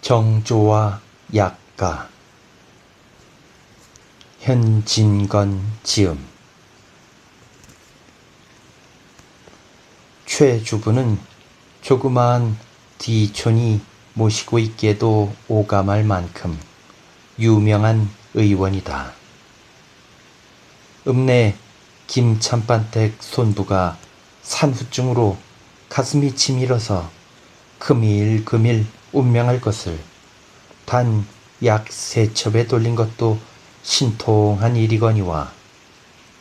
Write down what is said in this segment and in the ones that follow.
정조와 약가 현진건 지음. 최 주부는 조그마한 뒤촌이 모시고 있기에도 오감할 만큼 유명한 의원이다. 읍내 김참반댁 손부가 산후증으로 가슴이 치밀어서 금일금일 운명할 것을 단 약 3첩에 돌린 것도 신통한 일이거니와,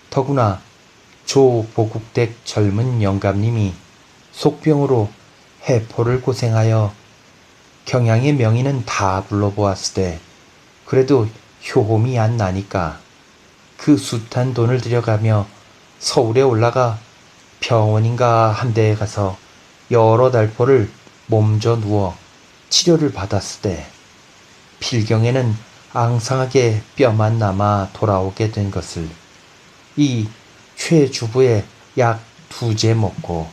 더구나 조보국댁 젊은 영감님이 속병으로 해포를 고생하여 경양의 명의는 다 불러보았으되 그래도 효험이 안 나니까 그 숱한 돈을 들여가며 서울에 올라가 병원인가 한 데에 가서 여러 달포를 몸져 누워 치료를 받았으되 필경에는 앙상하게 뼈만 남아 돌아오게 된 것을 이 최 주부의 약 2제 먹고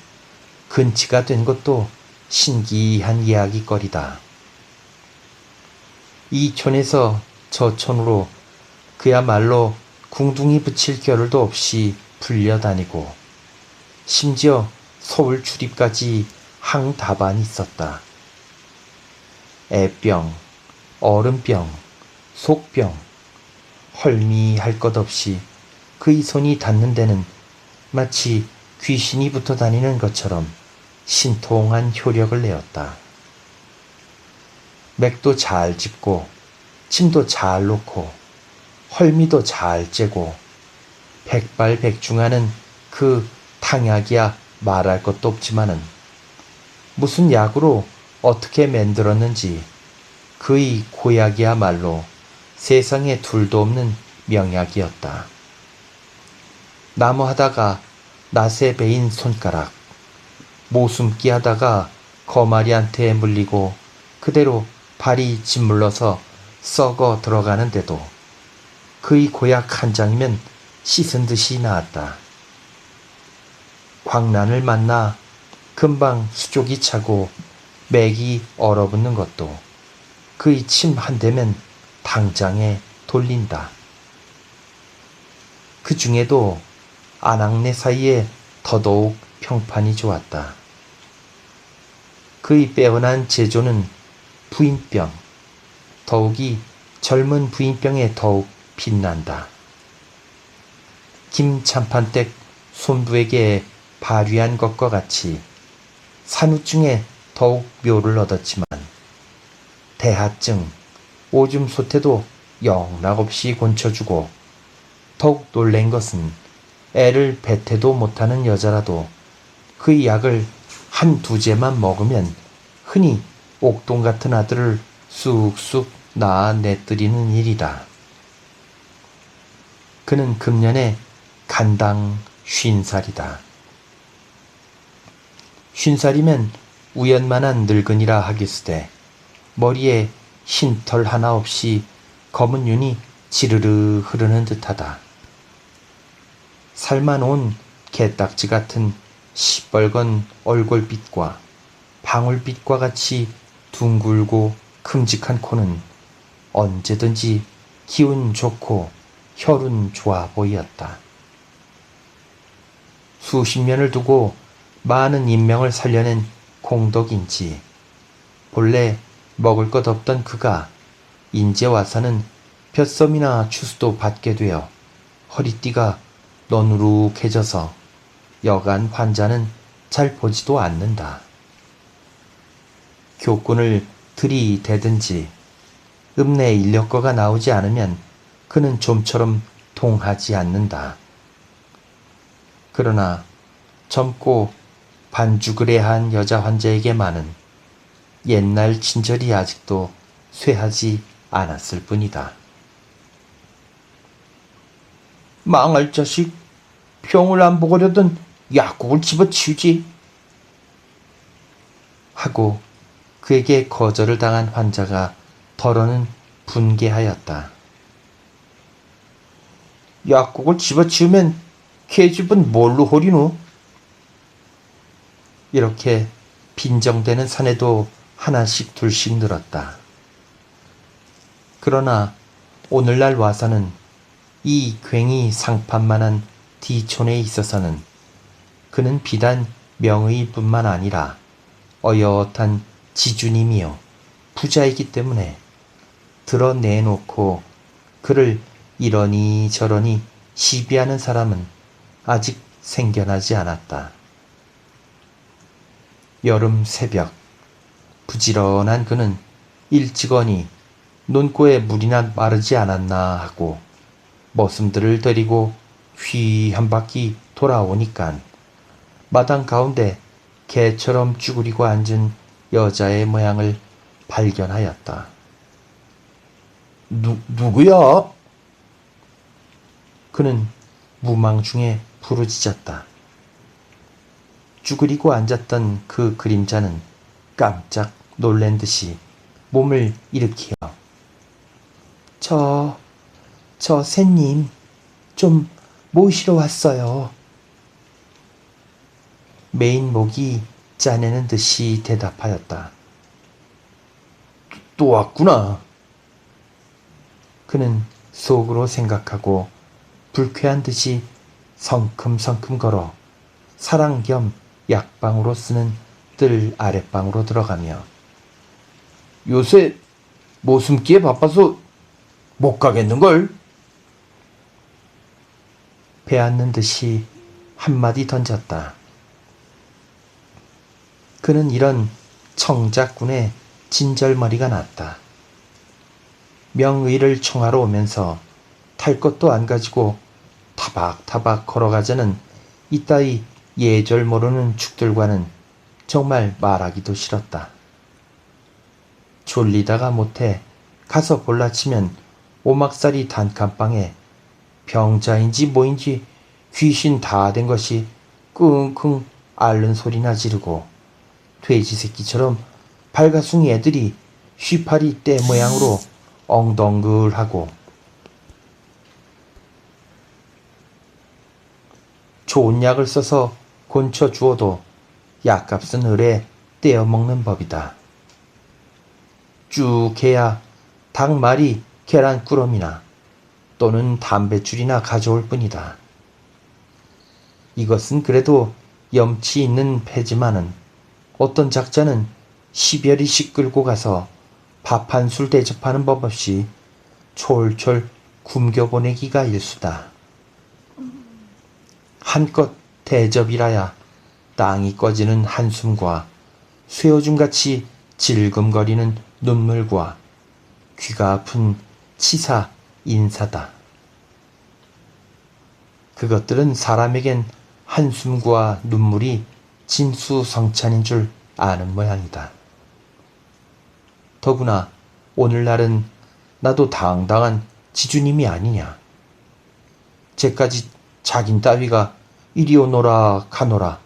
근치가 된 것도 신기한 이야기거리다. 이 촌에서 저 촌으로 그야말로 궁둥이 붙일 겨를도 없이 불려다니고 심지어 서울 출입까지 항다반이 있었다. 애병, 어른병, 속병, 헐미할 것 없이 그의 손이 닿는 데는 마치 귀신이 붙어 다니는 것처럼 신통한 효력을 내었다. 맥도 잘 짚고 침도 잘 놓고 헐미도 잘 째고 백발백중하는 그 탕약이야 말할 것도 없지만은 무슨 약으로 어떻게 만들었는지 그의 고약이야말로 세상에 둘도 없는 명약이었다. 나무하다가 낫에 베인 손가락, 모숨기 하다가 거마리한테 물리고 그대로 발이 짓물러서 썩어 들어가는데도 그의 고약 한 장이면 씻은 듯이 나았다. 광란을 만나 금방 수족이 차고 맥이 얼어붙는 것도 그의 침 한 대면 당장에 돌린다. 그 중에도 아낙네 사이에 더더욱 평판이 좋았다. 그의 빼어난 제조는 부인병, 더욱이 젊은 부인병에 더욱 빛난다. 김참판댁 손부에게 발휘한 것과 같이 산후증에 더욱 묘를 얻었지만 대하증, 오줌 소태도 영락없이 곤쳐주고 더욱 놀란 것은 애를 뱉태도 못하는 여자라도 그의 약을 한 2제만 먹으면 흔히 옥동 같은 아들을 쑥쑥 낳아내뜨리는 일이다. 그는 금년에 간당 50살이다. 50살이면 우연만한 늙은이라 하겠으되 머리에 흰털 하나 없이 검은 윤이 지르르 흐르는 듯하다. 살만 온 개딱지 같은 시뻘건 얼굴빛과 방울빛과 같이 둥글고 큼직한 코는 언제든지 기운 좋고 혈운 좋아 보였다. 수십 년을 두고 많은 인명을 살려낸 공덕인지 본래 먹을 것 없던 그가 인제 와서는 볕섬이나 추수도 받게 되어 허리띠가 너누룩해져서 여간 환자는 잘 보지도 않는다. 교꾼을 들이대든지 읍내 인력거가 나오지 않으면 그는 좀처럼 통하지 않는다. 그러나 젊고 반죽을해한 여자 환자에게만은 옛날 친절이 아직도 쇠하지 않았을 뿐이다. 망할 자식, 병을 안 보고려던 약국을 집어치우지 하고 그에게 거절을 당한 환자가 덜어는 분개하였다. 약국을 집어치우면 계집은 뭘로 호리노? 이렇게 빈정대는 사내도 하나씩 둘씩 늘었다. 그러나 오늘날 와서는 이 괭이 상판만한 디촌에 있어서는 그는 비단 명의뿐만 아니라 어엿한 지주님이요 부자이기 때문에 드러내놓고 그를 이러니 저러니 시비하는 사람은 아직 생겨나지 않았다. 여름 새벽, 부지런한 그는 일찍거니 논고에 물이나 마르지 않았나 하고 머슴들을 데리고 휘 한 바퀴 돌아오니깐 마당 가운데 개처럼 쭈그리고 앉은 여자의 모양을 발견하였다. 누구야? 그는 무망 중에 부르짖었다. 쭈그리고 앉았던 그 그림자는 깜짝 놀란 듯이 몸을 일으키어 저 새님 좀 모시러 왔어요. 메인 목이 짜내는 듯이 대답하였다. 또 왔구나. 그는 속으로 생각하고 불쾌한 듯이 성큼성큼 걸어 사랑 겸 약방으로 쓰는 뜰 아랫방으로 들어가며 요새 모숨기에 바빠서 못 가겠는걸? 배앗는 듯이 한마디 던졌다. 그는 이런 청작꾼의 진절머리가 났다. 명의를 청하러 오면서 탈 것도 안 가지고 타박타박 걸어가자는 이따위 예절 모르는 축들과는 정말 말하기도 싫었다. 졸리다가 못해 가서 볼라치면 오막살이 단칸방에 병자인지 뭐인지 귀신 다 된 것이 끙끙 앓는 소리나 지르고 돼지 새끼처럼 발가숭이 애들이 쉬파리 떼 모양으로 엉덩글하고 좋은 약을 써서 곤쳐 주어도 약값은 을에 떼어먹는 법이다. 쭉 해야 닭말이 계란꾸러미나 또는 담배줄이나 가져올 뿐이다. 이것은 그래도 염치 있는 패지만은 어떤 작자는 10여리씩 끌고 가서 밥 한 술 대접하는 법 없이 촐촐 굶겨보내기가 일수다. 한껏 대접이라야 땅이 꺼지는 한숨과 쇠오줌같이 질금거리는 눈물과 귀가 아픈 치사 인사다. 그것들은 사람에겐 한숨과 눈물이 진수성찬인 줄 아는 모양이다. 더구나 오늘날은 나도 당당한 지주님이 아니냐. 쟤까지 자긴 따위가 이리 오너라 가노라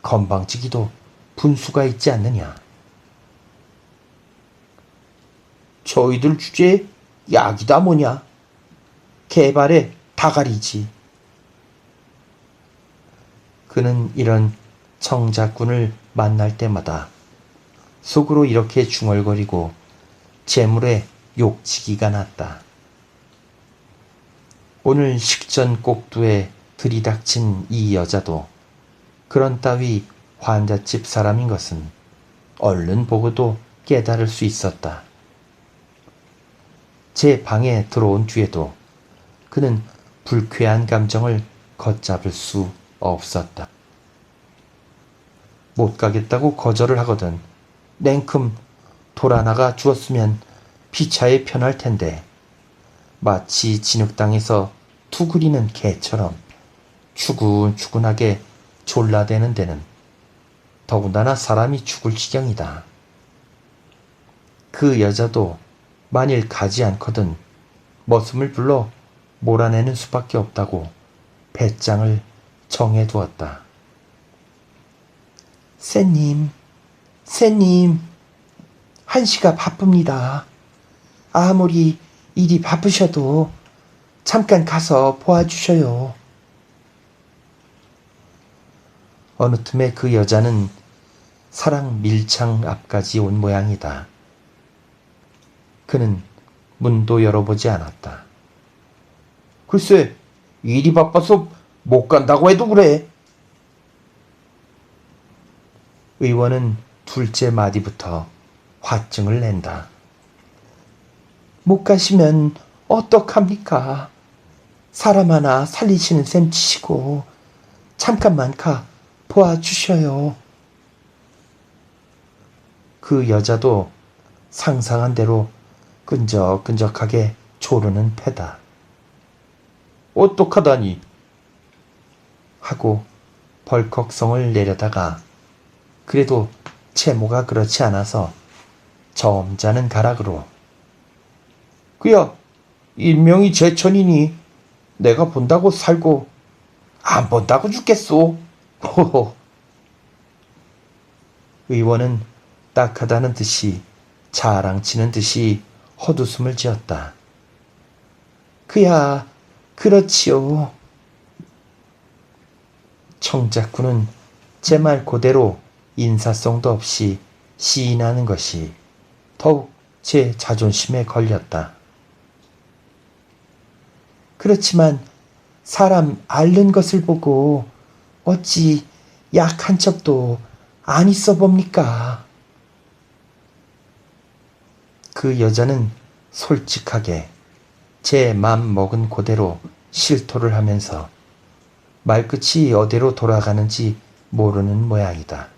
건방지기도 분수가 있지 않느냐. 저희들 주제에 약이다 뭐냐. 개발의 다가리지. 그는 이런 청작꾼을 만날 때마다 속으로 이렇게 중얼거리고 재물에 욕지기가 났다. 오늘 식전 꼭두에 들이닥친 이 여자도 그런 따위 환자집 사람인 것은 얼른 보고도 깨달을 수 있었다. 제 방에 들어온 뒤에도 그는 불쾌한 감정을 걷잡을 수 없었다. 못 가겠다고 거절을 하거든 냉큼 돌아나가 주었으면 피차에 편할 텐데 마치 진흙땅에서 투그리는 개처럼 추근추근하게 졸라대는 데는 더군다나 사람이 죽을 지경이다. 그 여자도 만일 가지 않거든 머슴을 불러 몰아내는 수밖에 없다고 배짱을 정해두었다. 새님, 한시가 바쁩니다. 아무리 일이 바쁘셔도 잠깐 가서 보아주셔요. 어느 틈에 그 여자는 사랑 밀창 앞까지 온 모양이다. 그는 문도 열어보지 않았다. 글쎄, 일이 바빠서 못 간다고 해도 그래. 의원은 둘째 마디부터 화증을 낸다. 못 가시면 어떡합니까? 사람 하나 살리시는 셈 치시고 잠깐만 가 보아주셔요. 그 여자도 상상한 대로 끈적끈적하게 조르는 패다. 어떡하다니? 하고 벌컥성을 내려다가 그래도 채모가 그렇지 않아서 점잖은 가락으로 그야 일명이 제천이니 내가 본다고 살고 안 본다고 죽겠소. 호호. 의원은 딱하다는 듯이 자랑치는 듯이 헛웃음을 지었다. 그야 그렇지요. 청작꾼은 제 말 그대로 인사성도 없이 시인하는 것이 더욱 제 자존심에 걸렸다. 그렇지만 사람 앓는 것을 보고 어찌 약한 척도 안 있어 봅니까? 그 여자는 솔직하게 제 맘 먹은 그대로 실토를 하면서 말끝이 어디로 돌아가는지 모르는 모양이다.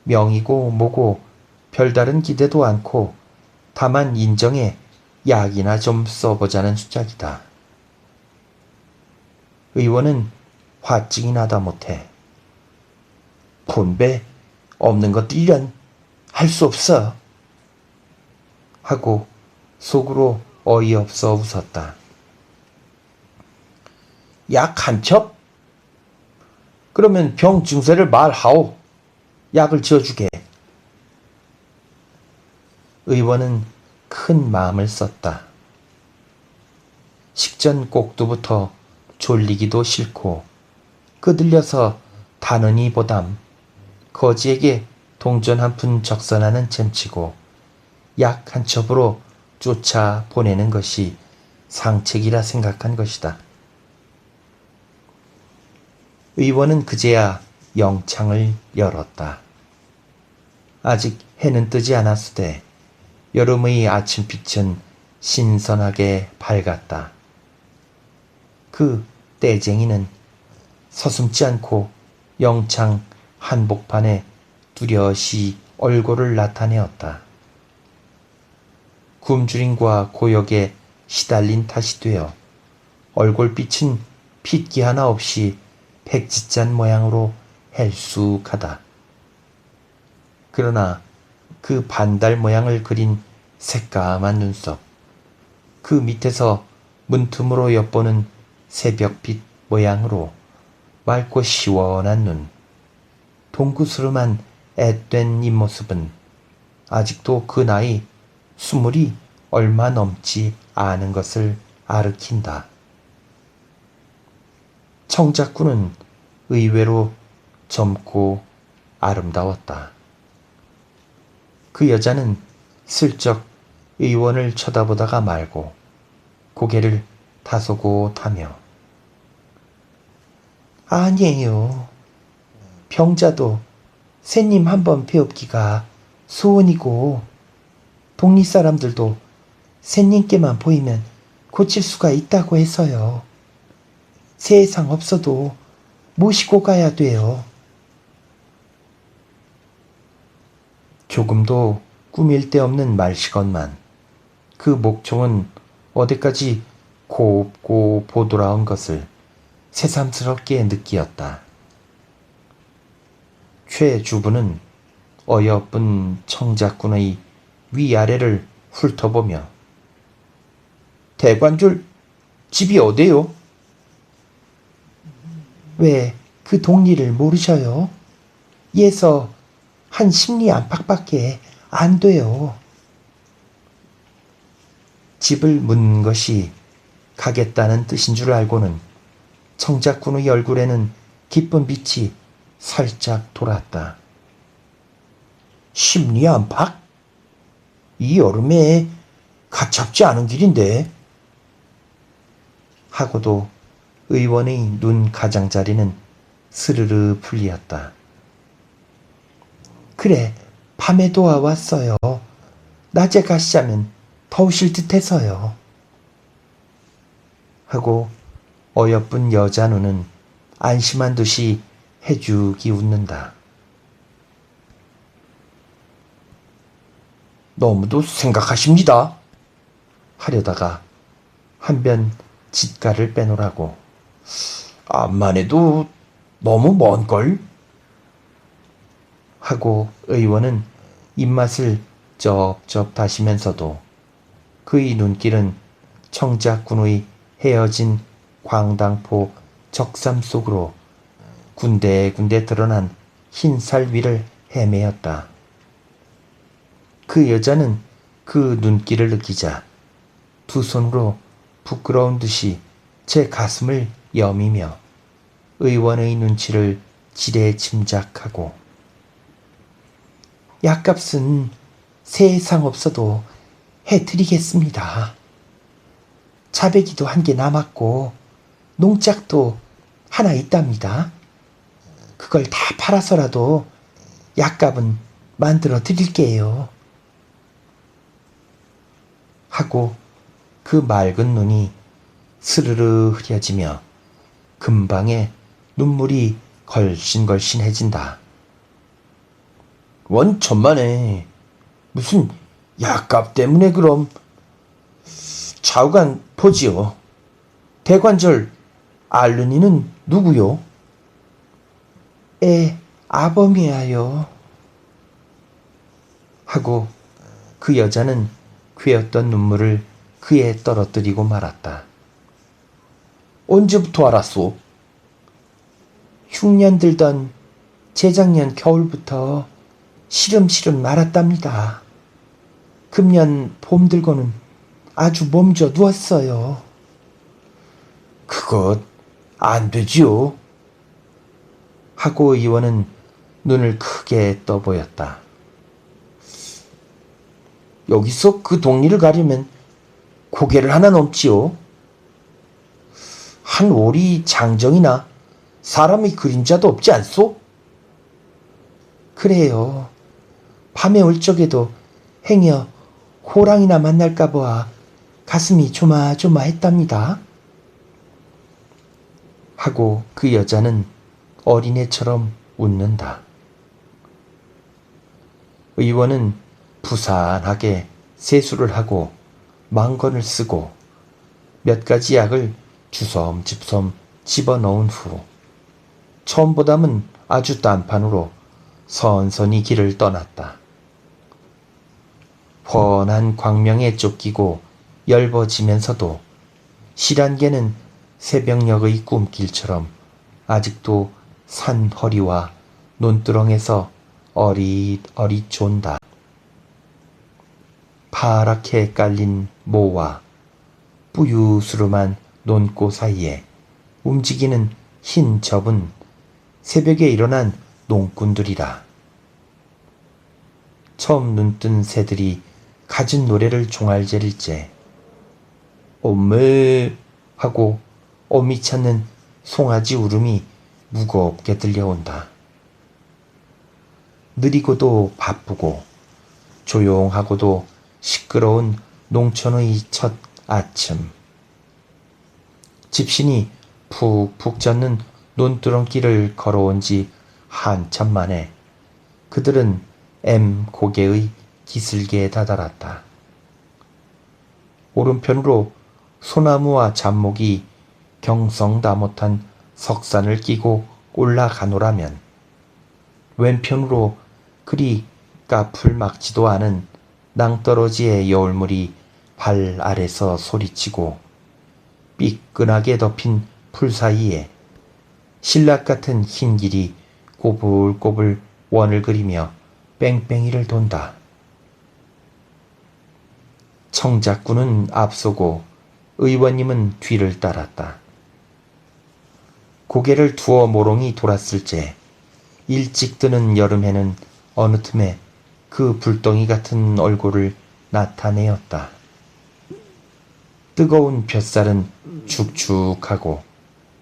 명이고 뭐고 별다른 기대도 않고 다만 인정에 약이나 좀 써보자는 수작이다. 의원은 화증이 나다 못해 분배 없는 것들이란 할 수 없어 하고 속으로 어이없어 웃었다. 약 한 첩? 그러면 병 증세를 말하오. 약을 지어주게. 의원은 큰 마음을 썼다. 식전 꼭두부터 졸리기도 싫고 끄들려서 다느니 보담 거지에게 동전 한 푼 적선하는 셈치고 약 한 첩으로 쫓아 보내는 것이 상책이라 생각한 것이다. 의원은 그제야 영창을 열었다. 아직 해는 뜨지 않았으되 여름의 아침빛은 신선하게 밝았다. 그 떼쟁이는 서슴지 않고 영창 한복판에 뚜렷이 얼굴을 나타내었다. 굶주림과 고역에 시달린 탓이 되어 얼굴빛은 핏기 하나 없이 백지짠 모양으로 헬쑥하다. 그러나 그 반달 모양을 그린 새까만 눈썹, 그 밑에서 문틈으로 엿보는 새벽빛 모양으로 맑고 시원한 눈, 동구스름한 앳된 입모습은 아직도 그 나이 20이 얼마 넘지 않은 것을 아르킨다. 청작꾼은 의외로 젊고 아름다웠다. 그 여자는 슬쩍 의원을 쳐다보다가 말고 고개를 다소곳하며 아니에요. 병자도 새님 한번 뵈옵기가 소원이고 동리 사람들도 새님께만 보이면 고칠 수가 있다고 해서요. 세상 없어도 모시고 가야 돼요. 조금도 꾸밀 데 없는 말시건만 그 목청은 어디까지 곱고 보드라운 것을 새삼스럽게 느끼었다. 최 주부는 어여쁜 청작꾼의 위아래를 훑어보며 대관줄 집이 어디요? 왜 그 동리를 모르셔요? 예서 한 10리 안팎밖에 안 돼요. 집을 묻는 것이 가겠다는 뜻인 줄 알고는 청작꾼의 얼굴에는 기쁜 빛이 살짝 돌았다. 10리 안팎? 이 여름에 가깝지 않은 길인데. 하고도 의원의 눈 가장자리는 스르르 풀리었다. 그래, 밤에도 와왔어요. 낮에 가시자면 더우실 듯해서요. 하고 어여쁜 여자 눈은 안심한 듯이 해죽이 웃는다. 너무도 생각하십니다. 하려다가 한변 짓가를 빼놓으라고. 암만 해도 너무 먼걸? 하고 의원은 입맛을 쩝쩝 다시면서도 그의 눈길은 청작군의 헤어진 광당포 적삼 속으로 군데군데 드러난 흰살 위를 헤매었다. 그 여자는 그 눈길을 느끼자 두 손으로 부끄러운 듯이 제 가슴을 여미며 의원의 눈치를 지레 짐작하고 약값은 세상 없어도 해드리겠습니다. 자배기도 한 개 남았고 농짝도 하나 있답니다. 그걸 다 팔아서라도 약값은 만들어 드릴게요. 하고 그 맑은 눈이 스르르 흐려지며 금방에 눈물이 걸신걸신해진다. 원 천만에 무슨 약값 때문에 그럼. 좌우간 보지요. 대관절 알른이는 누구요? 아범이야요. 하고 그 여자는 괴었던 눈물을 그에 떨어뜨리고 말았다. 언제부터 알았소? 흉년 들던 재작년 겨울부터 시름시름 말았답니다. 금년 봄 들고는 아주 몸져 누웠어요. 그것 안 되지요. 하고 의원은 눈을 크게 떠보였다. 여기서 그 동리를 가려면 고개를 하나 넘지요. 한 오리 장정이나 사람의 그림자도 없지 않소? 그래요. 밤에 올 적에도 행여 호랑이나 만날까 보아 가슴이 조마조마했답니다. 하고 그 여자는 어린애처럼 웃는다. 의원은 부산하게 세수를 하고 망건을 쓰고 몇 가지 약을 주섬주섬 집어넣은 후 처음보다는 아주 딴판으로 선선히 길을 떠났다. 훤한 광명에 쫓기고 엷어지면서도 실안개는 새벽녘의 꿈길처럼 아직도 산 허리와 논두렁에서 어릿어릿 존다. 파랗게 깔린 모와 뿌유스름한 논고 사이에 움직이는 흰 접은 새벽에 일어난 농꾼들이라. 처음 눈뜬 새들이 갖은 노래를 종알제릴 때 엄매 하고 어미 찾는 송아지 울음이 무겁게 들려온다. 느리고도 바쁘고 조용하고도 시끄러운 농촌의 첫 아침. 집신이 푹푹 젖는 논두렁길을 걸어온 지 한참 만에 그들은 고개의 기슭에 다다랐다. 오른편으로 소나무와 잡목이 경성 다 못한 석산을 끼고 올라가노라면 왼편으로 그리 까풀 막지도 않은 낭떠러지의 여울물이 발 아래서 소리치고 삐끈하게 덮인 풀 사이에 신락 같은 흰 길이 꼬불꼬불 원을 그리며 뺑뺑이를 돈다. 청작군은 앞서고 의원님은 뒤를 따랐다. 고개를 두어 모롱이 돌았을 때 일찍 드는 여름에는 어느 틈에 그 불덩이 같은 얼굴을 나타내었다. 뜨거운 볕살은 축축하고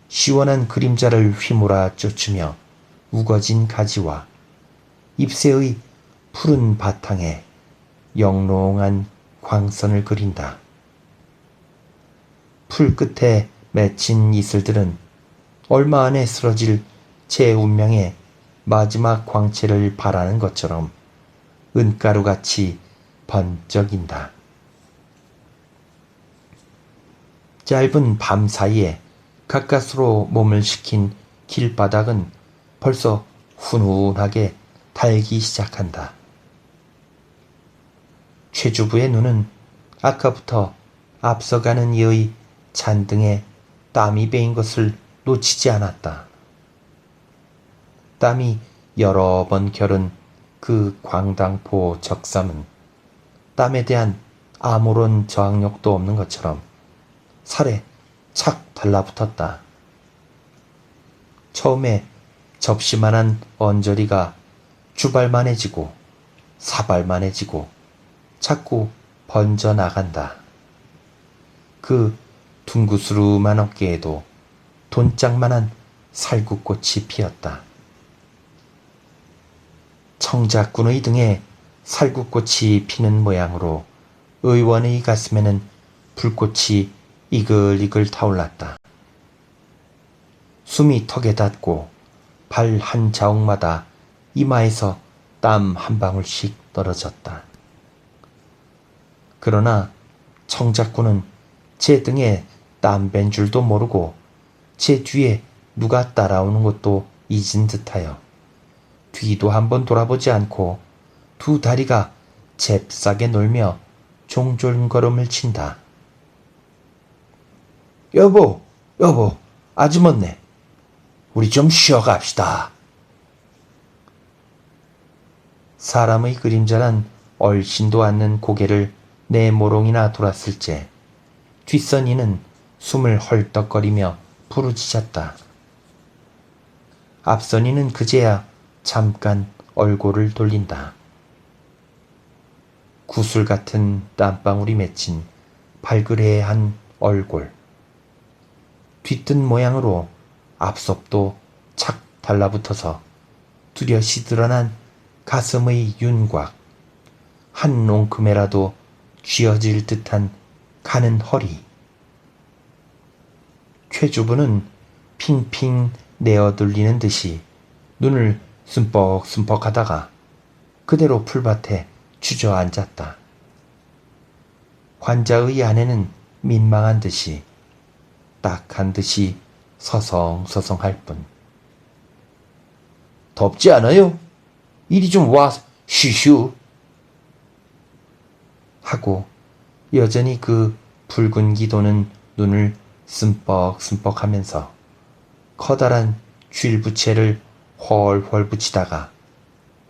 시원한 그림자를 휘몰아 쫓으며 우거진 가지와 잎새의 푸른 바탕에 영롱한 광선을 그린다. 풀 끝에 맺힌 이슬들은 얼마 안에 쓰러질 제 운명의 마지막 광채를 바라는 것처럼 은가루같이 번쩍인다. 짧은 밤 사이에 가까스로 몸을 식힌 길바닥은 벌써 훈훈하게 달기 시작한다. 최주부의 눈은 아까부터 앞서가는 이의 잔등에 땀이 배인 것을 놓치지 않았다. 땀이 여러 번 겨른 그 광당포 적삼은 땀에 대한 아무런 저항력도 없는 것처럼 살에 착 달라붙었다. 처음에 접시만한 언저리가 주발만해지고 사발만해지고 자꾸 번져나간다. 그 둥구스름한 어깨에도 돈짝만한 살구꽃이 피었다. 청자꾼의 등에 살구꽃이 피는 모양으로 의원의 가슴에는 불꽃이 이글이글 타올랐다. 숨이 턱에 닿고 발 한 자욱마다 이마에서 땀 한 방울씩 떨어졌다. 그러나 청자꾼은 제 등에 땀 밴 줄도 모르고 제 뒤에 누가 따라오는 것도 잊은 듯하여 뒤도 한번 돌아보지 않고 두 다리가 잽싸게 놀며 종졸걸음을 친다. 여보, 아주머니, 우리 좀 쉬어갑시다. 사람의 그림자란 얼씬도 않는 고개를 내 모롱이나 돌았을 때 뒷선이는 숨을 헐떡거리며 부르짖었다. 앞선이는 그제야 잠깐 얼굴을 돌린다. 구슬 같은 땀방울이 맺힌 발그레한 얼굴. 뒤뜬 모양으로 앞섭도 착 달라붙어서 뚜렷이 드러난 가슴의 윤곽. 한 옹큼에라도 쥐어질 듯한 가는 허리. 최주부는 핑핑 내어돌리는 듯이 눈을 숨뻑숨뻑 하다가 그대로 풀밭에 주저앉았다. 환자의 아내는 민망한 듯이 딱한 듯이 서성서성할 뿐. 덥지 않아요? 이리 좀 와 쉬슈 하고 여전히 그 붉은 기도는 눈을 씀뻑씀뻑 하면서 커다란 쥘부채를 훨훨 붙이다가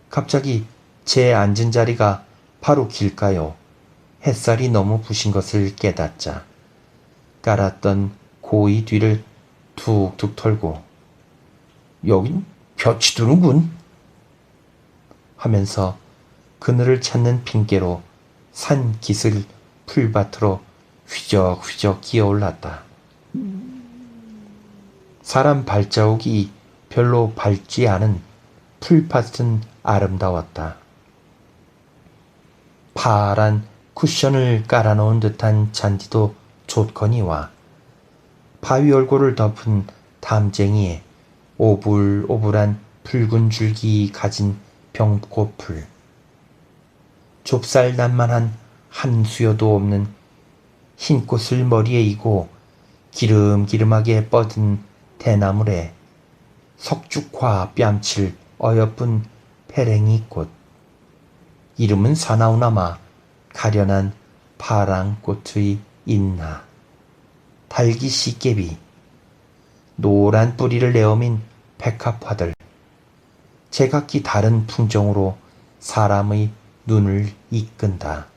갑자기 제 앉은 자리가 바로 길가요 햇살이 너무 부신 것을 깨닫자 깔았던 고의 뒤를 툭툭 털고 여긴 볕이 드는군 하면서 그늘을 찾는 핑계로 산 깃을 풀밭으로 휘적휘적 기어올랐다. 사람 발자국이 별로 밟지 않은 풀밭은 아름다웠다. 파란 쿠션을 깔아놓은 듯한 잔디도 좋거니와 바위 얼굴을 덮은 담쟁이에 오불오불한 붉은 줄기 가진 병꽃풀, 좁쌀난만한 한 수여도 없는 흰꽃을 머리에 이고 기름기름하게 뻗은 대나물에 석죽화 뺨칠 어여쁜 페랭이꽃, 이름은 사나우나마 가련한 파랑꽃의 인나, 달기씨개비, 노란 뿌리를 내어민 백합화들, 제각기 다른 풍정으로 사람의 눈을 이끈다.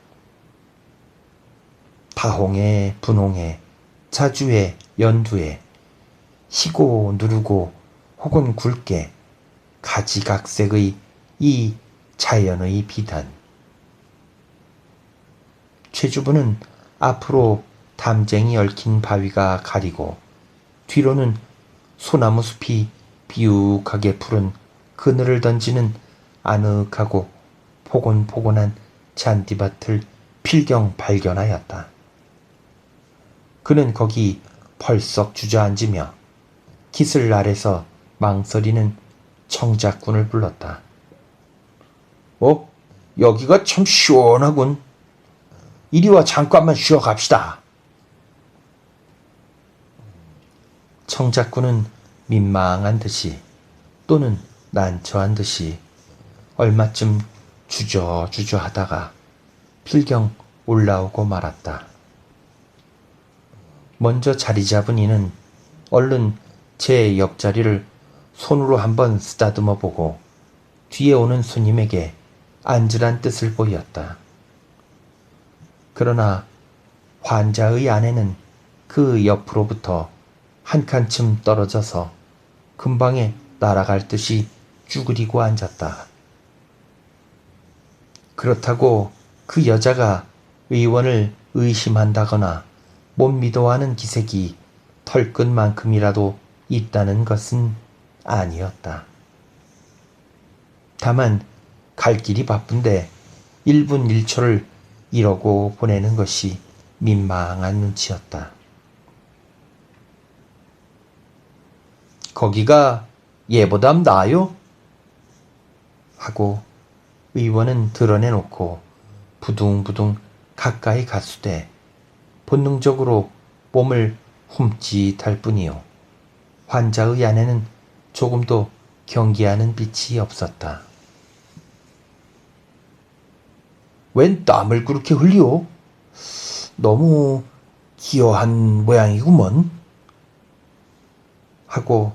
파홍에 분홍에 자주에 연두에 희고 누르고 혹은 굵게 가지각색의 이 자연의 비단. 최주부는 앞으로 담쟁이 얽힌 바위가 가리고 뒤로는 소나무 숲이 비욱하게 푸른 그늘을 던지는 아늑하고 포곤포곤한 잔디밭을 필경 발견하였다. 그는 거기 벌썩 주저앉으며 깃을 아래서 망설이는 청작꾼을 불렀다. 여기가 참 시원하군. 이리와 잠깐만 쉬어 갑시다. 청작꾼은 민망한 듯이 또는 난처한 듯이 얼마쯤 주저주저 하다가 필경 올라오고 말았다. 먼저 자리 잡은 이는 얼른 제 옆자리를 손으로 한번 쓰다듬어 보고 뒤에 오는 손님에게 앉으란 뜻을 보였다. 그러나 환자의 아내는 그 옆으로부터 한 칸쯤 떨어져서 금방에 날아갈 듯이 쭈그리고 앉았다. 그렇다고 그 여자가 의원을 의심한다거나 못 믿어하는 기색이 털끝만큼이라도 있다는 것은 아니었다. 다만 갈 길이 바쁜데 1분 1초를 이러고 보내는 것이 민망한 눈치였다. 거기가 얘보담 나아요? 하고 의원은 드러내놓고 부둥부둥 가까이 갔으되 본능적으로 몸을 훔짓할 뿐이요. 환자의 안에는 조금도 경계하는 빛이 없었다. 웬 땀을 그렇게 흘려? 너무 기어한 모양이구먼. 하고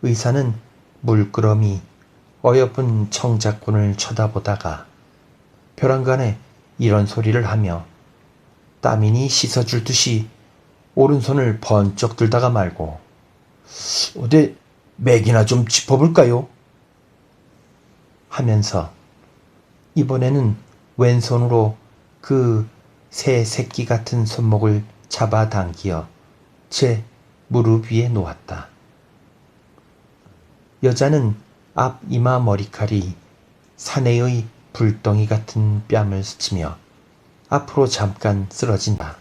의사는 물끄러미 어여쁜 청작꾼을 쳐다보다가 벼랑간에 이런 소리를 하며 땀이니 씻어줄 듯이 오른손을 번쩍 들다가 말고 어디 맥이나 좀 짚어볼까요? 하면서 이번에는 왼손으로 그 새 새끼 같은 손목을 잡아당기어 제 무릎 위에 놓았다. 여자는 앞 이마 머리칼이 사내의 불덩이 같은 뺨을 스치며 앞으로 잠깐 쓰러진다.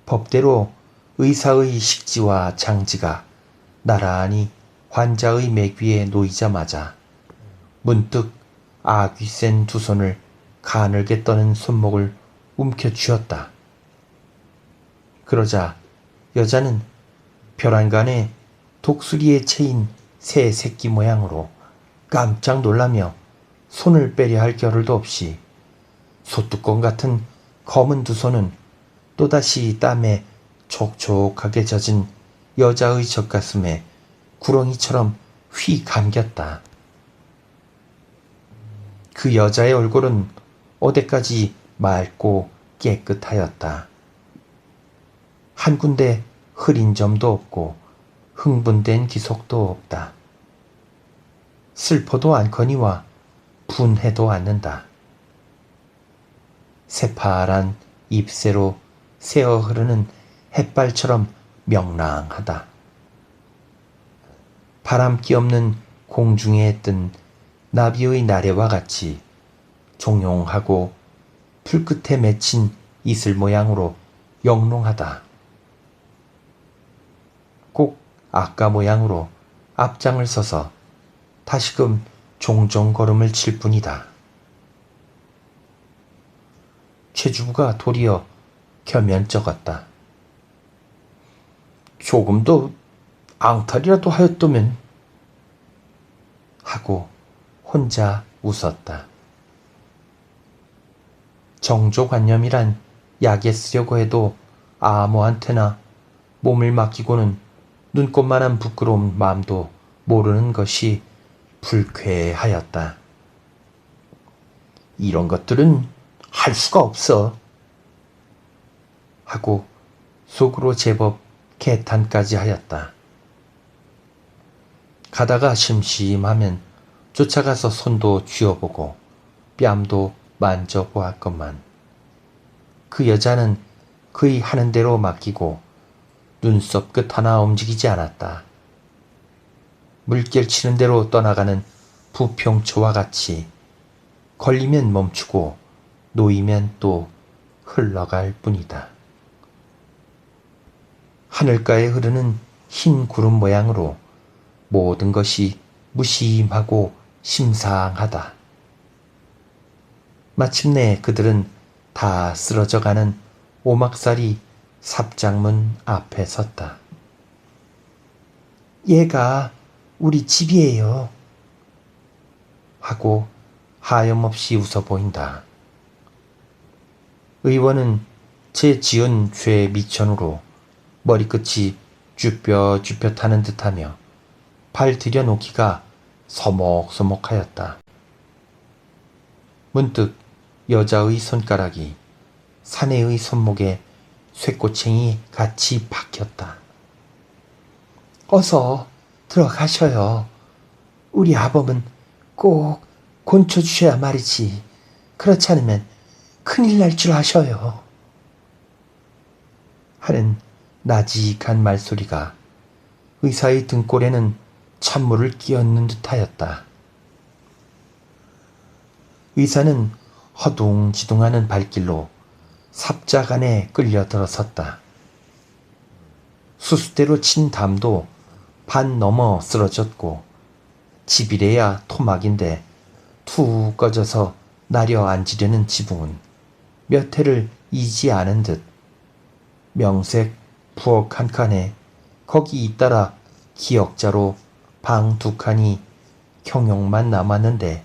법대로 의사의 식지와 장지가 나란히 환자의 맥 위에 놓이자마자 문득 아귀 센 두 손을 가늘게 떠는 손목을 움켜쥐었다. 그러자 여자는 벼랑간에 독수리에 채인 새 새끼 모양으로 깜짝 놀라며 손을 빼려 할 겨를도 없이 소뚜껑 같은 검은 두 손은 또다시 땀에 촉촉하게 젖은 여자의 젖가슴에 구렁이처럼 휘 감겼다. 그 여자의 얼굴은 어디까지 맑고 깨끗하였다. 한 군데 흐린 점도 없고 흥분된 기속도 없다. 슬퍼도 않거니와 분해도 않는다. 새파란 잎새로 새어 흐르는 햇발처럼 명랑하다. 바람기 없는 공중에 뜬 나비의 나래와 같이 종용하고 풀끝에 맺힌 이슬 모양으로 영롱하다. 꼭 아까 모양으로 앞장을 서서 다시금 종종 걸음을 칠 뿐이다. 최주부가 도리어 겸연쩍었다. 조금 더 앙탈이라도 하였다면 하고 혼자 웃었다. 정조관념이란 약에 쓰려고 해도 아무한테나 몸을 맡기고는 눈꽃만한 부끄러운 마음도 모르는 것이 불쾌하였다. 이런 것들은 할 수가 없어. 하고 속으로 제법 개탄까지 하였다. 가다가 심심하면 쫓아가서 손도 쥐어보고 뺨도 만져보았건만 그 여자는 그의 하는 대로 맡기고 눈썹 끝 하나 움직이지 않았다. 물결 치는 대로 떠나가는 부평초와 같이 걸리면 멈추고 놓이면 또 흘러갈 뿐이다. 하늘가에 흐르는 흰 구름 모양으로 모든 것이 무심하고 심상하다. 마침내 그들은 다 쓰러져가는 오막살이 삽장문 앞에 섰다. 얘가 우리 집이에요. 하고 하염없이 웃어 보인다. 의원은 제 지은 죄 미천으로 머리끝이 쭈뼛쭈뼛하는 듯하며 발 들여놓기가 서먹서먹하였다. 문득 여자의 손가락이 사내의 손목에 쇠꼬챙이 같이 박혔다. 어서 들어가셔요. 우리 아범은 꼭 곤쳐주셔야 말이지. 그렇지 않으면 큰일 날 줄 아셔요. 하는 나직한 말소리가 의사의 등골에는 찬물을 끼얹는 듯하였다. 의사는 허둥지둥하는 발길로 삽작 안에 끌려 들어섰다. 수수대로 친 담도 반 넘어 쓰러졌고 집이래야 토막인데 툭 꺼져서 나려 앉으려는 지붕은 몇 해를 이지 않은 듯 명색 부엌 한 칸에 거기 잇따라 기역자로 방 두 칸이 경용만 남았는데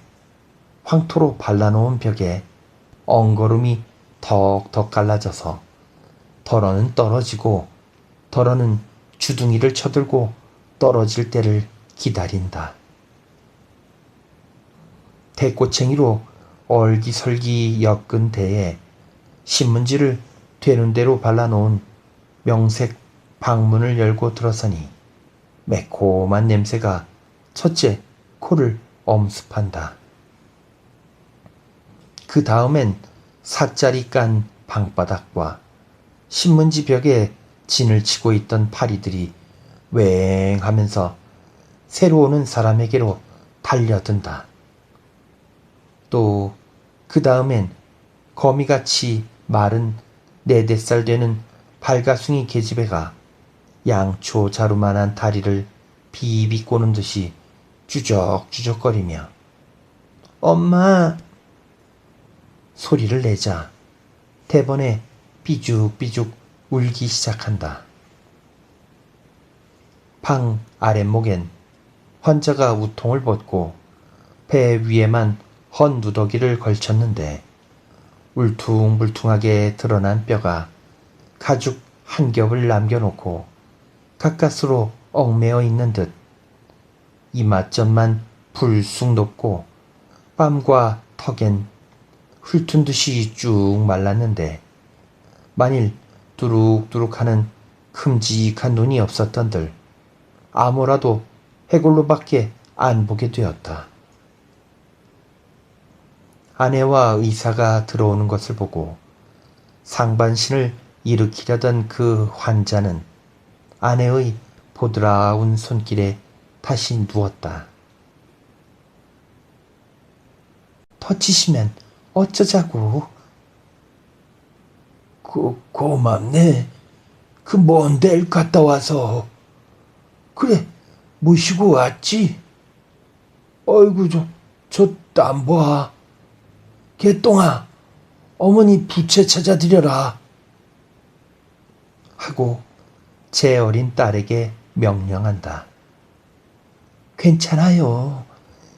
황토로 발라놓은 벽에 엉거름이 덕덕 갈라져서 덜어는 떨어지고 덜어는 주둥이를 쳐들고 떨어질 때를 기다린다. 대꼬챙이로 얼기설기 엮은 대에 신문지를 되는 대로 발라놓은 명색 방문을 열고 들어서니 매콤한 냄새가 첫째 코를 엄습한다. 그 다음엔 사짜리 깐 방바닥과 신문지 벽에 진을 치고 있던 파리들이 웽하면서 새로 오는 사람에게로 달려든다. 또 그 다음엔 거미같이 마른 4~5살 되는 발가숭이 계집애가 양초 자루만한 다리를 비비 꼬는 듯이 주적주적거리며 엄마 소리를 내자 대번에 삐죽삐죽 울기 시작한다. 방 아랫목엔 환자가 우통을 벗고 배 위에만 헌 누더기를 걸쳤는데 울퉁불퉁하게 드러난 뼈가 가죽 한 겹을 남겨놓고 가까스로 얽매어 있는 듯 이맛점만 불쑥 높고 뺨과 턱엔 훑은 듯이 쭉 말랐는데 만일 두룩두룩하는 큼직한 눈이 없었던들 아무라도 해골로밖에 안 보게 되었다. 아내와 의사가 들어오는 것을 보고 상반신을 일으키려던 그 환자는 아내의 보드라운 손길에 다시 누웠다. 터치시면 어쩌자고. 고맙네. 그 먼 데를 갔다 와서. 그래, 모시고 왔지? 어이구, 저 땀 봐. 개똥아, 어머니 부채 찾아드려라. 하고 제 어린 딸에게 명령한다. 괜찮아요.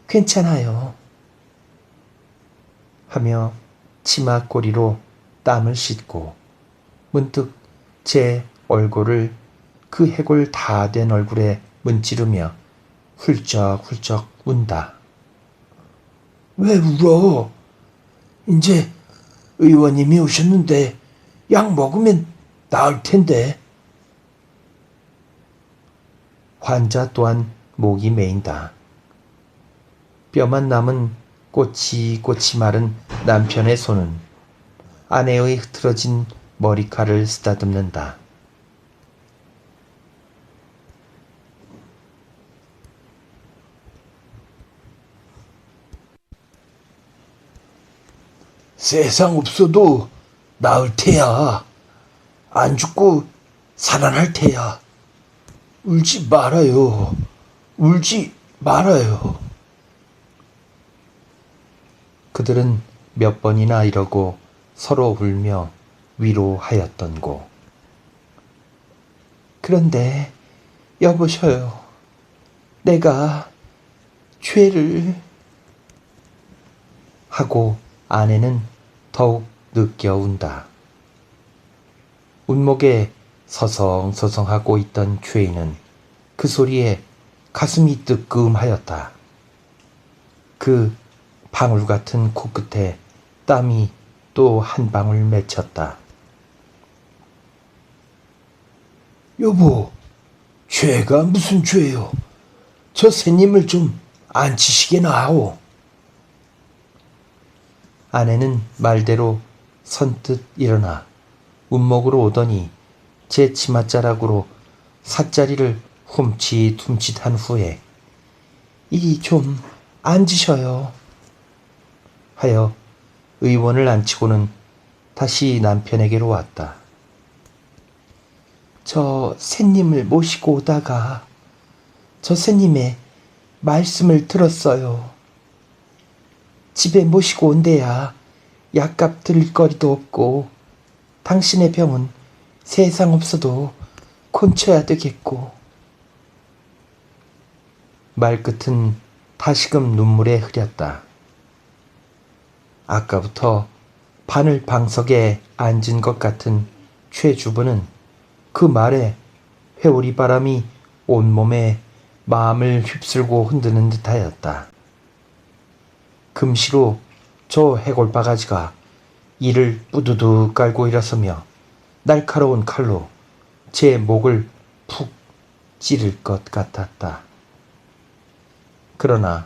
괜찮아요. 하며 치마꼬리로 땀을 씻고 문득 제 얼굴을 그 해골 다 된 얼굴에 문지르며 훌쩍훌쩍 운다. 왜 울어? 이제 의원님이 오셨는데 약 먹으면 나을 텐데. 환자 또한 목이 메인다. 뼈만 남은 꼬치꼬치 마른 남편의 손은 아내의 흐트러진 머리칼을 쓰다듬는다. 세상 없어도 나을 테야. 안 죽고 살아날 테야. 울지 말아요. 울지 말아요. 그들은 몇 번이나 이러고 서로 울며 위로하였던고. 그런데 여보셔요. 내가 죄를 하고 아내는 더욱 느껴 운다. 운목에 서성서성하고 있던 죄인은 그 소리에 가슴이 뜨끔하였다. 그 방울 같은 코끝에 땀이 또 한 방울 맺혔다. 여보, 죄가 무슨 죄요? 저 새님을 좀 앉히시게나 하오. 아내는 말대로 선뜻 일어나 운목으로 오더니 제 치맛자락으로 삿자리를 훔칫훔칫한 후에 이리 좀 앉으셔요 하여 의원을 앉히고는 다시 남편에게로 왔다. 저 새님을 모시고 오다가 저 새님의 말씀을 들었어요. 집에 모시고 온 데야 약값 들일 거리도 없고 당신의 병은 세상 없어도 곤쳐야 되겠고. 말끝은 다시금 눈물에 흐렸다. 아까부터 바늘 방석에 앉은 것 같은 최 주부는 그 말에 회오리 바람이 온몸에 마음을 휩쓸고 흔드는 듯하였다. 금시로 저 해골바가지가 이를 뿌두둑 깔고 일어서며 날카로운 칼로 제 목을 푹 찌를 것 같았다. 그러나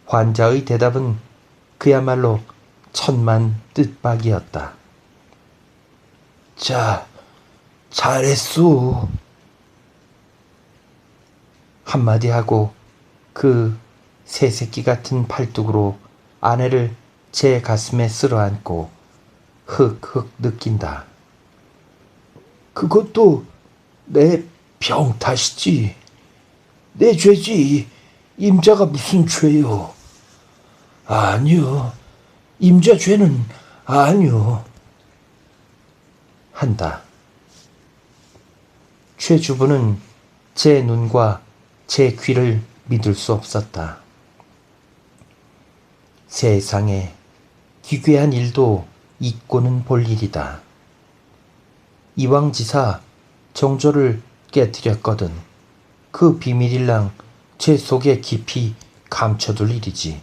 환자의 대답은 그야말로 천만 뜻밖이었다. 자, 잘했소. 한마디 하고 그 새새끼 같은 팔뚝으로 아내를 제 가슴에 쓸어안고 흑흑 느낀다. 그것도 내 병 탓이지. 내 죄지. 임자가 무슨 죄요. 아니요. 임자 죄는 아니요. 한다. 최 주부는 제 눈과 제 귀를 믿을 수 없었다. 세상에 기괴한 일도 있고는 볼 일이다. 이왕지사 정조를 깨뜨렸거든 그 비밀일랑 제 속에 깊이 감춰둘 일이지.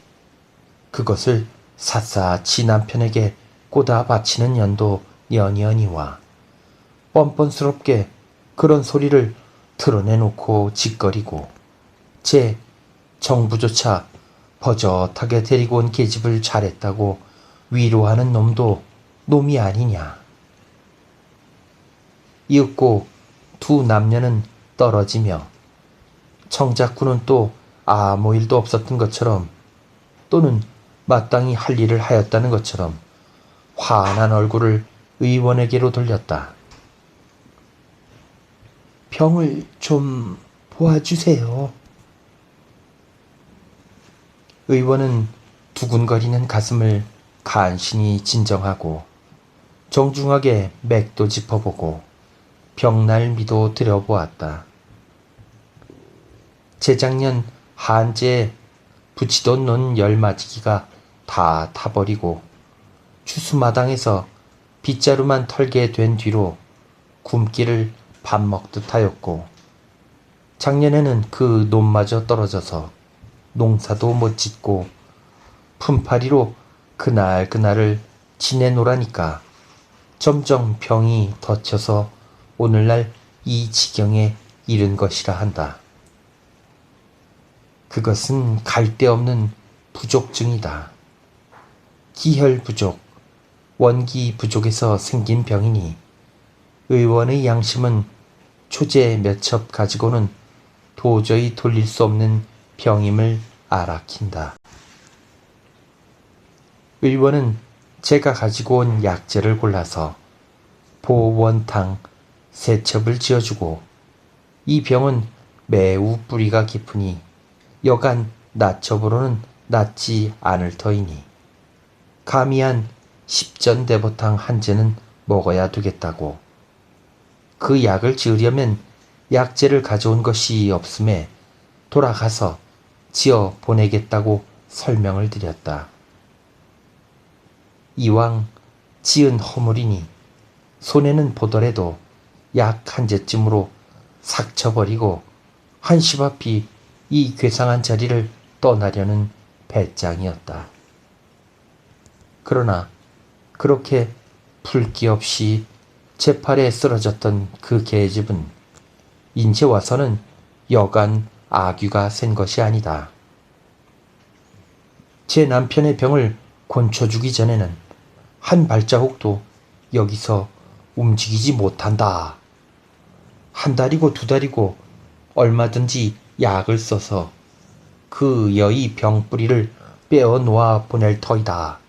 그것을 샅샅이 남편에게 꽂아 바치는 년도 연이와 뻔뻔스럽게 그런 소리를 드러내놓고 짓거리고 제 정부조차 버젓하게 데리고 온 계집을 잘했다고 위로하는 놈도 놈이 아니냐. 이윽고 두 남녀는 떨어지며 청작군은 또 아무 일도 없었던 것처럼 또는 마땅히 할 일을 하였다는 것처럼 환한 얼굴을 의원에게로 돌렸다. 병을 좀 보아주세요. 의원은 두근거리는 가슴을 간신히 진정하고 정중하게 맥도 짚어보고 병날미도 들여보았다. 재작년 한제에 붙이던 논 열맞이기가 다 타버리고 추수마당에서 빗자루만 털게 된 뒤로 굶기를 밥 먹듯 하였고 작년에는 그 논마저 떨어져서 농사도 못 짓고 품팔이로 그날을 지내노라니까 점점 병이 덧쳐서 오늘날 이 지경에 이른 것이라 한다. 그것은 갈 데 없는 부족증이다. 기혈부족, 원기부족에서 생긴 병이니 의원의 양심은 초제 몇 첩 가지고는 도저히 돌릴 수 없는 병임을 알아킨다. 의원은 제가 가지고 온 약재를 골라서 보원탕 세 첩을 지어주고 이 병은 매우 뿌리가 깊으니 여간 나첩으로는 낫지 않을 터이니 감히 한 10전 대보탕 한 재는 먹어야 되겠다고 그 약을 지으려면 약재를 가져온 것이 없음에 돌아가서 지어 보내겠다고 설명을 드렸다. 이왕 지은 허물이니 손해는 보더라도 약 한 재쯤으로 삭 쳐버리고 한시 앞이 이 괴상한 자리를 떠나려는 배짱이었다. 그러나 그렇게 풀기 없이 제 팔에 쓰러졌던 그 계집은 인제 와서는 여간 아귀가 센 것이 아니다. 제 남편의 병을 곤쳐주기 전에는 한 발자국도 여기서 움직이지 못한다. 한 달이고 두 달이고 얼마든지 약을 써서 그 여의 병뿌리를 빼어 놓아 보낼 터이다.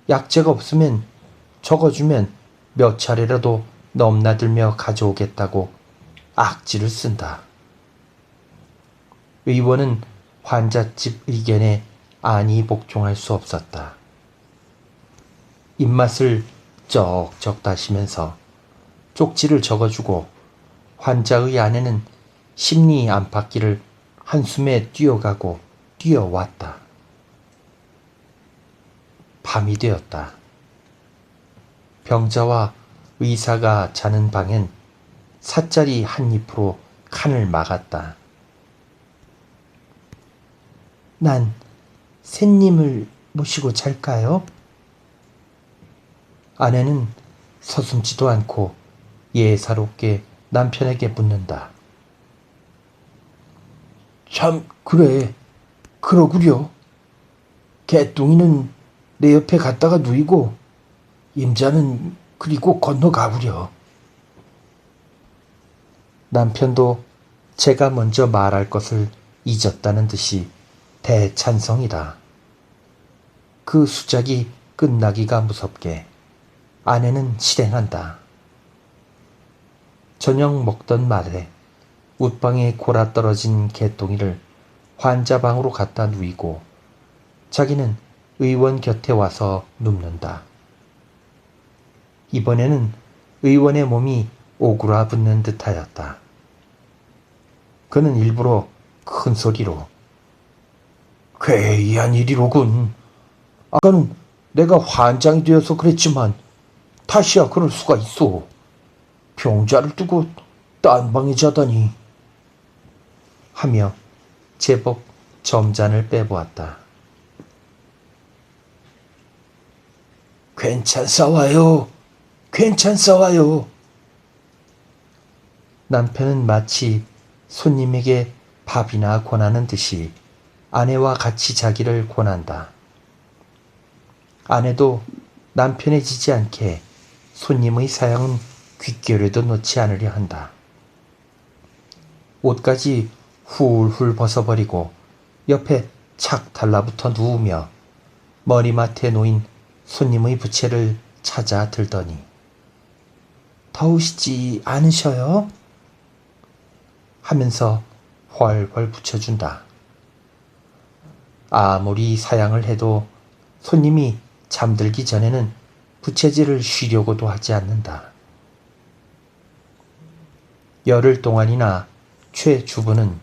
약재가 없으면 적어주면 몇 차례라도 넘나들며 가져오겠다고 악지를 쓴다. 의원은 환자집 의견에 안이 복종할 수 없었다. 입맛을 쩍쩍 다시면서 쪽지를 적어주고 환자의 아내는 심리 안팎기를 한숨에 뛰어가고 뛰어왔다. 밤이 되었다. 병자와 의사가 자는 방엔 삿자리 한 잎으로 칸을 막았다. 난 샌님을 모시고 잘까요? 아내는 서슴지도 않고 예사롭게 남편에게 묻는다. 참 그래, 그러구려. 개똥이는 내 옆에 갔다가 누이고 임자는 그리고 건너가구려. 남편도 제가 먼저 말할 것을 잊었다는 듯이 대찬성이다. 그 수작이 끝나기가 무섭게 아내는 실행한다. 저녁 먹던 말에 웃방에 골아 떨어진 개똥이를 환자방으로 갖다 누이고 자기는 의원 곁에 와서 눕는다. 이번에는 의원의 몸이 오그라붙는 듯하였다. 그는 일부러 큰 소리로 괴이한 일이로군. 아까는 내가 환장이 되어서 그랬지만 다시야 그럴 수가 있어. 병자를 두고 딴 방에 자다니. 하며 제법 점잔을 빼보았다. 괜찮사와요. 괜찮사와요. 남편은 마치 손님에게 밥이나 권하는 듯이 아내와 같이 자기를 권한다. 아내도 남편에 지지 않게 손님의 사양은 귓결에도 놓지 않으려 한다. 옷까지 훌훌 벗어버리고 옆에 착 달라붙어 누우며 머리맡에 놓인 손님의 부채를 찾아 들더니 더우시지 않으셔요? 하면서 훨훨 붙여준다. 아무리 사양을 해도 손님이 잠들기 전에는 부채질을 쉬려고도 하지 않는다. 열흘 동안이나 최 주부는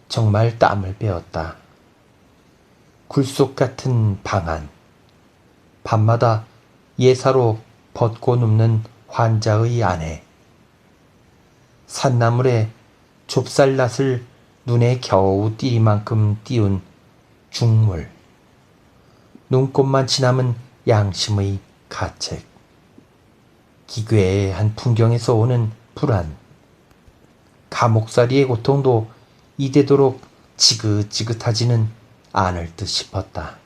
정말 땀을 빼었다. 굴속 같은 방 안, 밤마다 예사로 벗고 눕는 환자의 아내, 산나물에 좁쌀낫을 눈에 겨우 띄리만큼 띄운 중물, 눈곱만 지남은 양심의 가책, 기괴한 풍경에서 오는 불안, 감옥살이의 고통도 이대도록 지긋지긋하지는 않을 듯 싶었다.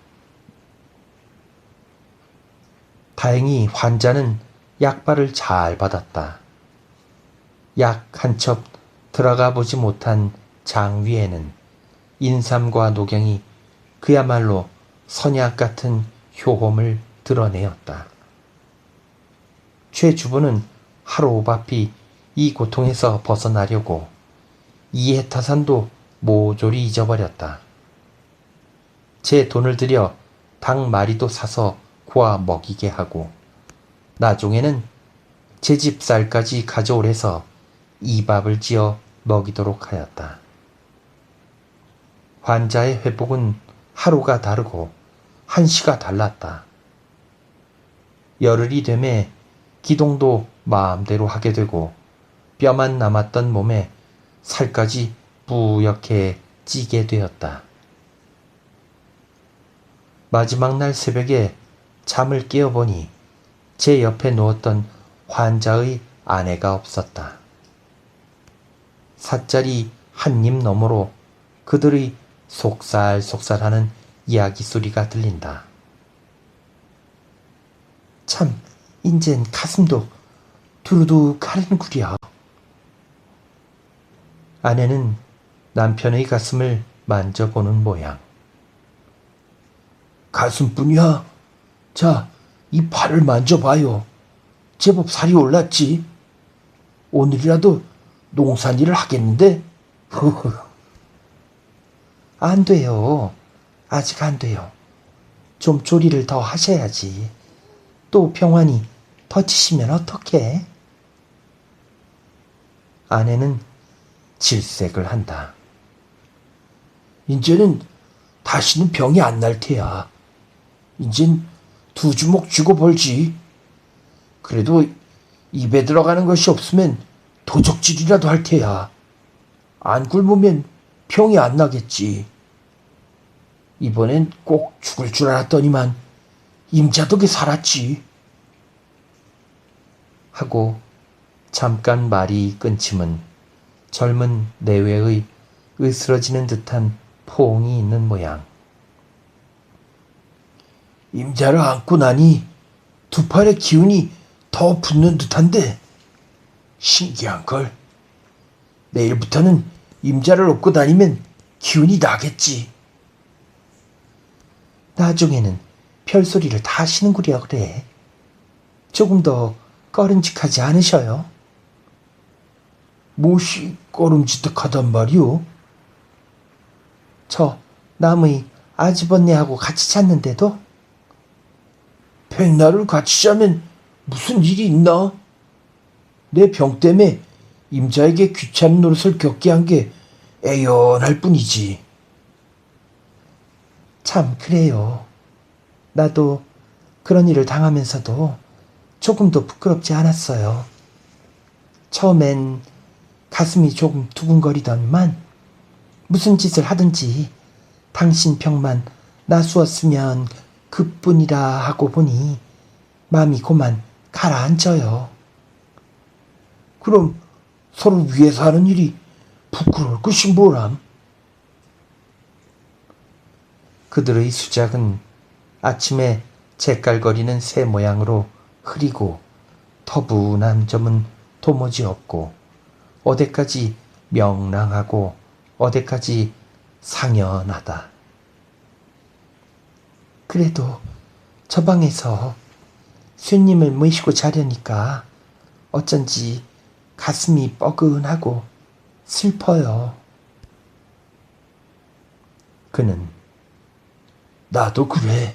다행히 환자는 약발을 잘 받았다. 약 한 첩 들어가 보지 못한 장 위에는 인삼과 녹양이 그야말로 선약 같은 효험을 드러내었다. 최 주부는 하루바피 이 고통에서 벗어나려고 이해타산도 모조리 잊어버렸다. 제 돈을 들여 닭 마리도 사서 고아 먹이게 하고 나중에는 제 집 쌀까지 가져오래서 이 밥을 지어 먹이도록 하였다. 환자의 회복은 하루가 다르고 한시가 달랐다. 열흘이 되매 기동도 마음대로 하게 되고 뼈만 남았던 몸에 살까지 뿌옇게 찌게 되었다. 마지막 날 새벽에 잠을 깨어보니 제 옆에 누웠던 환자의 아내가 없었다. 삿자리 한 입 너머로 그들의 속살속살하는 이야기 소리가 들린다. 참, 인젠 가슴도 두루둑하는구려. 아내는 남편의 가슴을 만져보는 모양. 가슴뿐이야? 자, 이 팔을 만져봐요. 제법 살이 올랐지? 오늘이라도 농산일을 하겠는데? 안 돼요. 아직 안 돼요. 좀 조리를 더 하셔야지. 또 병환이 더치시면 어떡해? 아내는 질색을 한다. 이제는 다시는 병이 안 날 테야. 이젠 2주먹 쥐고 벌지. 그래도 입에 들어가는 것이 없으면 도적질이라도 할 테야. 안 굶으면 병이 안 나겠지. 이번엔 꼭 죽을 줄 알았더니만 임자덕에 살았지. 하고 잠깐 말이 끊침은 젊은 내외의 으스러지는 듯한 포옹이 있는 모양. 임자를 안고 나니 두 팔의 기운이 더 붙는 듯한데 신기한걸. 내일부터는 임자를 업고 다니면 기운이 나겠지. 나중에는 별소리를 다 하시는구려 그래. 조금 더 꺼름직하지 않으셔요? 무엇이 꺼름지덕하단 말이오? 저 남의 아주버네하고 같이 잤는데도? 백날을 같이 자면 무슨 일이 있나? 내 병 때문에 임자에게 귀찮은 노릇을 겪게 한 게 애연할 뿐이지. 참 그래요. 나도 그런 일을 당하면서도 조금도 부끄럽지 않았어요. 처음엔 가슴이 조금 두근거리더니만 무슨 짓을 하든지 당신 병만 나수었으면 그뿐이라 하고 보니 마음이 고만 가라앉아요. 그럼 서로 위해서 하는 일이 부끄러울 것이 뭐람? 그들의 수작은 아침에 재깔거리는 새 모양으로 흐리고 터분한 점은 도무지 없고 어디까지 명랑하고 어디까지 상연하다. 그래도 저 방에서 쇠님을 모시고 자려니까 어쩐지 가슴이 뻐근하고 슬퍼요. 그는 나도 그래.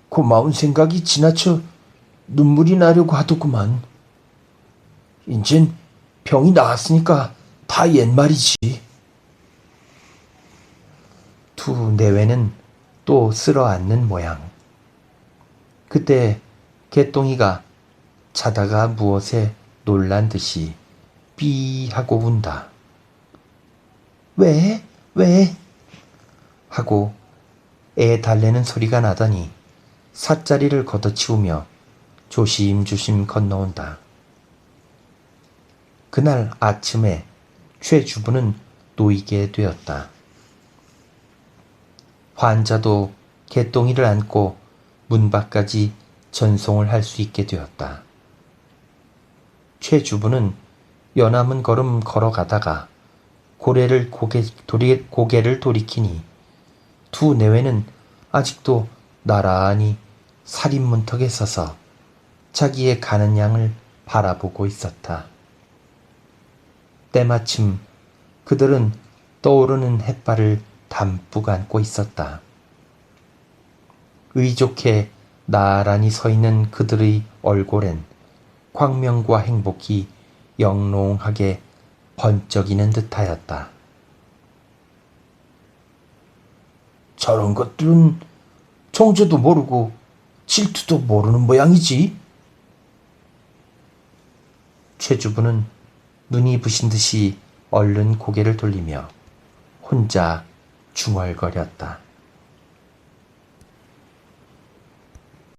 고마운 생각이 지나쳐 눈물이 나려고 하더구만. 인젠 병이 나았으니까 다 옛말이지. 두 내외는 또 쓸어앉는 모양. 그때 개똥이가 자다가 무엇에 놀란 듯이 삐 하고 운다. 왜? 하고 애 달래는 소리가 나더니 삿자리를 걷어치우며 조심조심 건너온다. 그날 아침에 최 주부는 놓이게 되었다. 환자도 개똥이를 안고 문 밖까지 전송을 할 수 있게 되었다. 최 주부는 여남은 걸음 걸어가다가 고개를 돌이키니 두 내외는 아직도 나란히 살인문턱에 서서 자기의 가는 양을 바라보고 있었다. 때마침 그들은 떠오르는 햇발을 담뿍 안고 있었다. 의좋게 나란히 서 있는 그들의 얼굴엔 광명과 행복이 영롱하게 번쩍이는 듯하였다. 저런 것들은 정죄도 모르고 질투도 모르는 모양이지. 최 주부는 눈이 부신 듯이 얼른 고개를 돌리며 혼자 중얼거렸다.